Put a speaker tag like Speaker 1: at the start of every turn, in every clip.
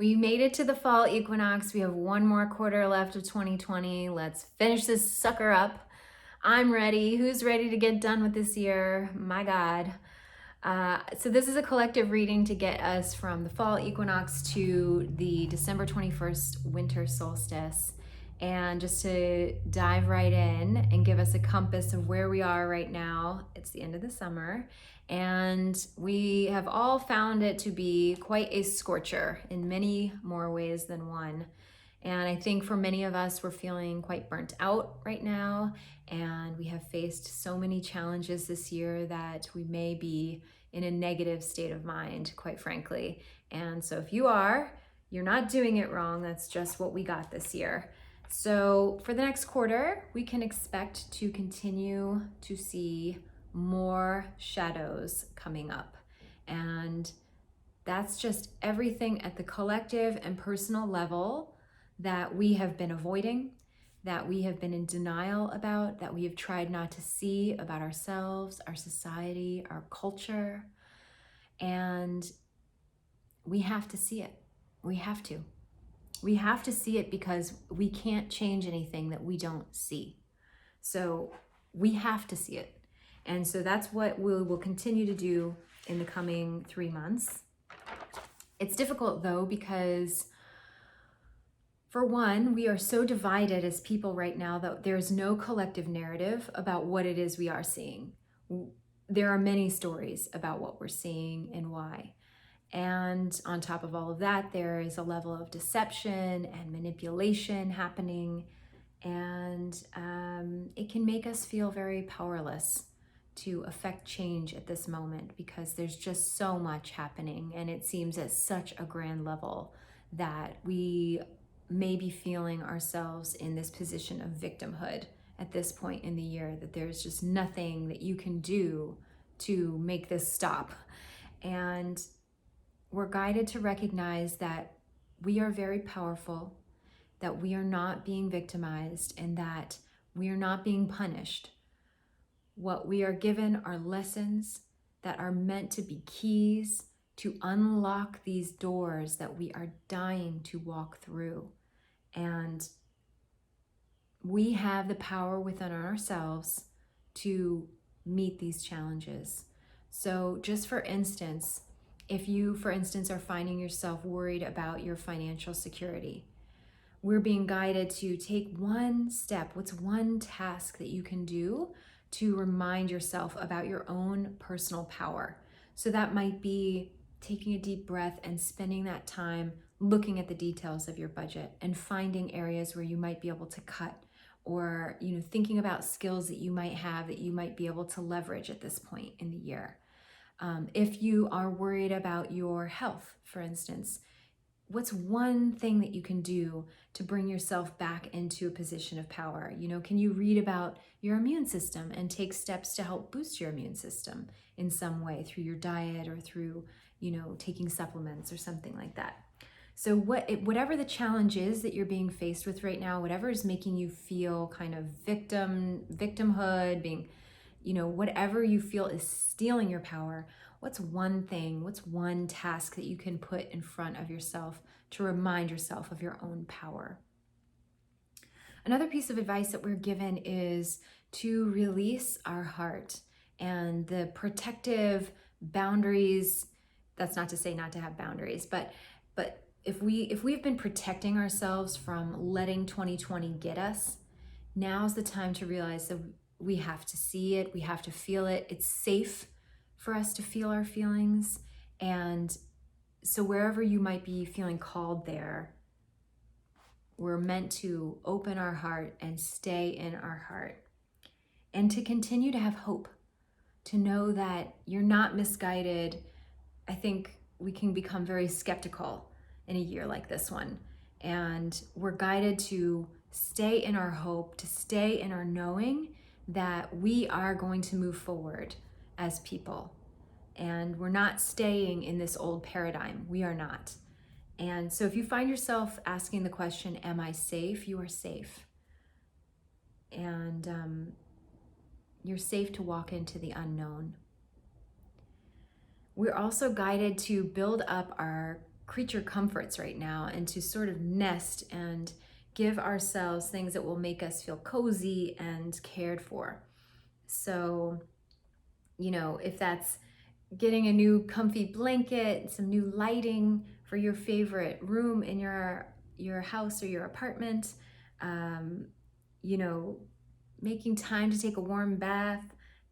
Speaker 1: We made it to the fall equinox. We have one more quarter left of 2020. Let's finish this sucker up. I'm ready. Who's ready to get done with this year? My God. So this is a collective reading to get us from the fall equinox to the December 21st winter solstice. And just to dive right in and give us a compass of where we are right now. It's the end of the summer, and we have all found it to be quite a scorcher in many more ways than one. And I think for many of us, we're feeling quite burnt out right now, and we have faced so many challenges this year that we may be in a negative state of mind, quite frankly. And so if you are, you're not doing it wrong. That's just what we got this year. So for the next quarter, we can expect to continue to see more shadows coming up. And that's just everything at the collective and personal level that we have been avoiding, that we have been in denial about, that we have tried not to see about ourselves, our society, our culture. And we have to see it. We have to. We have to see it because we can't change anything that we don't see. So we have to see it. And so that's what we will continue to do in the coming 3 months. It's difficult though, because for one, we are so divided as people right now that there's no collective narrative about what it is we are seeing. There are many stories about what we're seeing and why. And on top of all of that, there is a level of deception and manipulation happening. And it can make us feel very powerless to affect change at this moment, because there's just so much happening. And it seems at such a grand level that we may be feeling ourselves in this position of victimhood at this point in the year, that there's just nothing that you can do to make this stop. And we're guided to recognize that we are very powerful, that we are not being victimized, and that we are not being punished. What we are given are lessons that are meant to be keys to unlock these doors that we are dying to walk through. And we have the power within ourselves to meet these challenges. So just for instance, if you, for instance, are finding yourself worried about your financial security, we're being guided to take one step. What's one task that you can do to remind yourself about your own personal power? So that might be taking a deep breath and spending that time looking at the details of your budget and finding areas where you might be able to cut, or thinking about skills that you might have that you might be able to leverage at this point in the year. If you are worried about your health, for instance, what's one thing that you can do to bring yourself back into a position of power? Can you read about your immune system and take steps to help boost your immune system in some way through your diet or through, taking supplements or something like that? So whatever the challenge is that you're being faced with right now, whatever is making you feel kind of victimhood, being, whatever you feel is stealing your power, what's one thing, what's one task that you can put in front of yourself to remind yourself of your own power? Another piece of advice that we're given is to release our heart and the protective boundaries. That's not to say not to have boundaries, but if we've been protecting ourselves from letting 2020 get us, now's the time to realize that we have to see it, we have to feel it. It's safe for us to feel our feelings. And so wherever you might be feeling called there, we're meant to open our heart and stay in our heart, and to continue to have hope, to know that you're not misguided. I think we can become very skeptical in a year like this one, and we're guided to stay in our hope, to stay in our knowing that we are going to move forward as people. And we're not staying in this old paradigm. We are not. And so if you find yourself asking the question, am I safe? You are safe. And you're safe to walk into the unknown. We're also guided to build up our creature comforts right now, and to sort of nest and give ourselves things that will make us feel cozy and cared for. So, if that's getting a new comfy blanket, some new lighting for your favorite room in your house or your apartment, um, you know, making time to take a warm bath,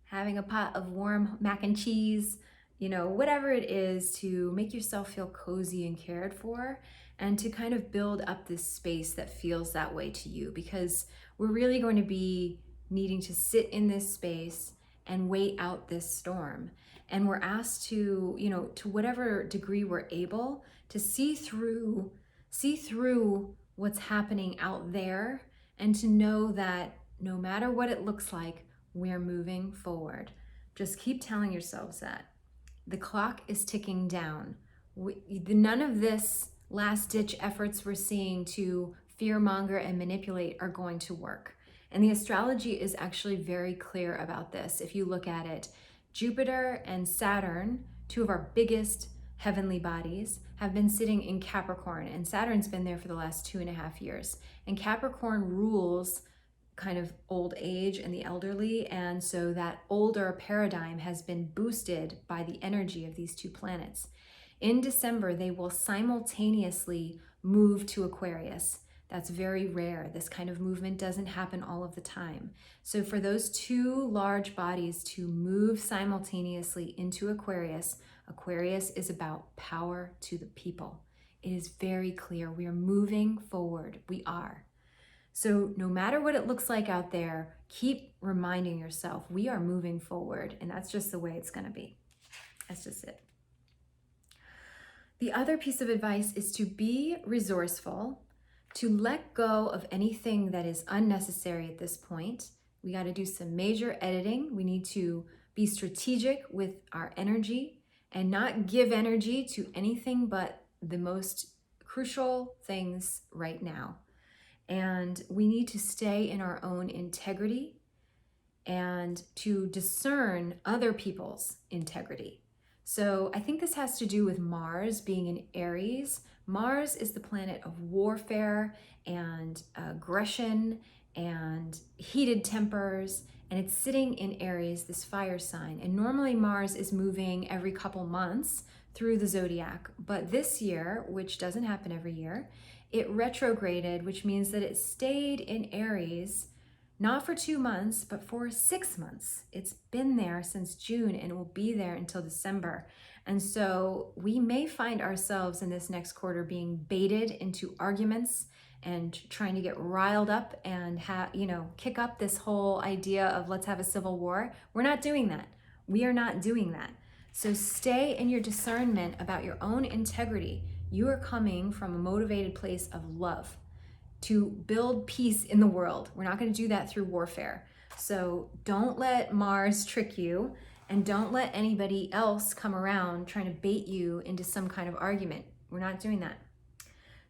Speaker 1: having a pot of warm mac and cheese, whatever it is to make yourself feel cozy and cared for, and to kind of build up this space that feels that way to you, because we're really going to be needing to sit in this space and wait out this storm. And we're asked to whatever degree we're able, to see through what's happening out there, and to know that no matter what it looks like, we're moving forward. Just keep telling yourselves that. The clock is ticking down. None of this last-ditch efforts we're seeing to fearmonger and manipulate are going to work. And the astrology is actually very clear about this. If you look at it, Jupiter and Saturn, two of our biggest heavenly bodies, have been sitting in Capricorn, and Saturn's been there for the last 2.5 years. And Capricorn rules kind of old age and the elderly, and so that older paradigm has been boosted by the energy of these two planets. In December, they will simultaneously move to Aquarius. That's very rare. This kind of movement doesn't happen all of the time. So for those two large bodies to move simultaneously into Aquarius, Aquarius is about power to the people. It is very clear. We are moving forward. We are. So no matter what it looks like out there, keep reminding yourself we are moving forward, and that's just the way it's going to be. That's just it. The other piece of advice is to be resourceful, to let go of anything that is unnecessary at this point. We got to do some major editing. We need to be strategic with our energy and not give energy to anything but the most crucial things right now. And we need to stay in our own integrity and to discern other people's integrity. So I think this has to do with Mars being in Aries. Mars is the planet of warfare and aggression and heated tempers, and it's sitting in Aries, this fire sign. And normally Mars is moving every couple months through the zodiac, but this year, which doesn't happen every year, it retrograded, which means that it stayed in Aries not for 2 months, but for 6 months. It's been there since June, and it will be there until December. And so we may find ourselves in this next quarter being baited into arguments and trying to get riled up and kick up this whole idea of let's have a civil war. We're not doing that. We are not doing that. So stay in your discernment about your own integrity. You are coming from a motivated place of love to build peace in the world. We're not going to do that through warfare. So don't let Mars trick you, and don't let anybody else come around trying to bait you into some kind of argument. We're not doing that.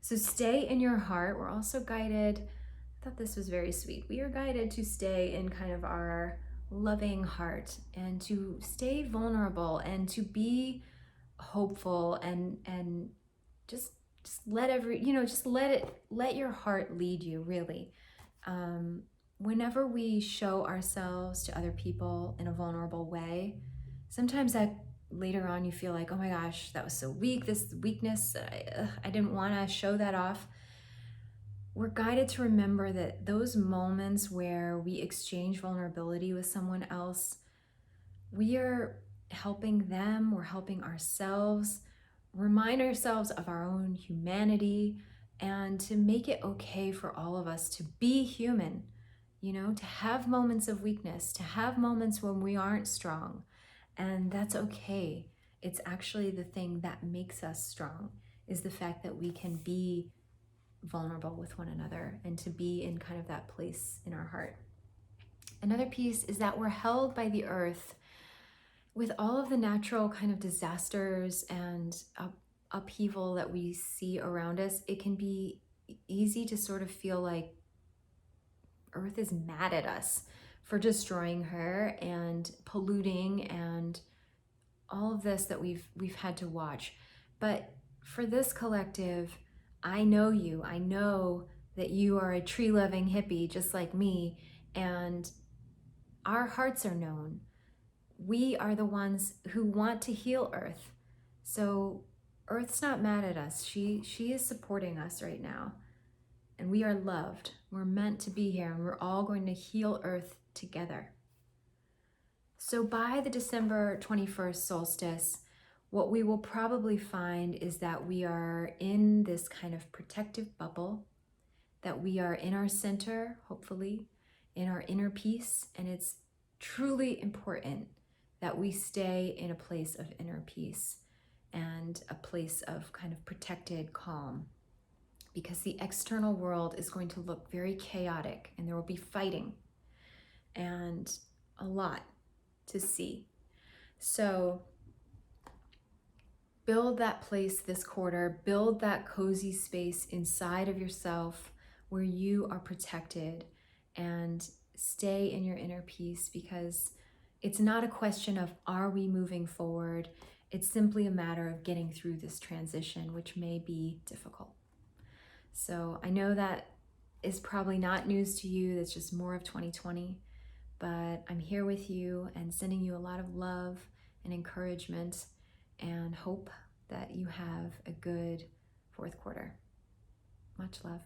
Speaker 1: So stay in your heart. We're also guided, I thought this was very sweet. We are guided to stay in kind of our loving heart and to stay vulnerable and to be hopeful and just let let your heart lead you, really. Whenever we show ourselves to other people in a vulnerable way, sometimes that later on you feel like, oh my gosh, that was so weak, this weakness, I didn't want to show that off. We're guided to remember that those moments where we exchange vulnerability with someone else, we are helping them, we're helping ourselves. Remind ourselves of our own humanity, and to make it okay for all of us to be human, to have moments of weakness, to have moments when we aren't strong. And that's okay. It's actually the thing that makes us strong, is the fact that we can be vulnerable with one another and to be in kind of that place in our heart. Another piece is that we're held by the earth. With all of the natural kind of disasters and upheaval that we see around us, it can be easy to sort of feel like Earth is mad at us for destroying her and polluting and all of this that we've had to watch. But for this collective, I know you. I know that you are a tree-loving hippie just like me, and our hearts are known. We are the ones who want to heal Earth. So Earth's not mad at us. She is supporting us right now. And we are loved. We're meant to be here, and we're all going to heal Earth together. So by the December 21st solstice, what we will probably find is that we are in this kind of protective bubble, that we are in our center, hopefully, in our inner peace, and it's truly important that we stay in a place of inner peace and a place of kind of protected calm, because the external world is going to look very chaotic, and there will be fighting and a lot to see. So build that place this quarter, build that cozy space inside of yourself where you are protected, and stay in your inner peace, because it's not a question of are we moving forward? It's simply a matter of getting through this transition, which may be difficult. So I know that is probably not news to you. That's just more of 2020, but I'm here with you and sending you a lot of love and encouragement and hope that you have a good fourth quarter. Much love.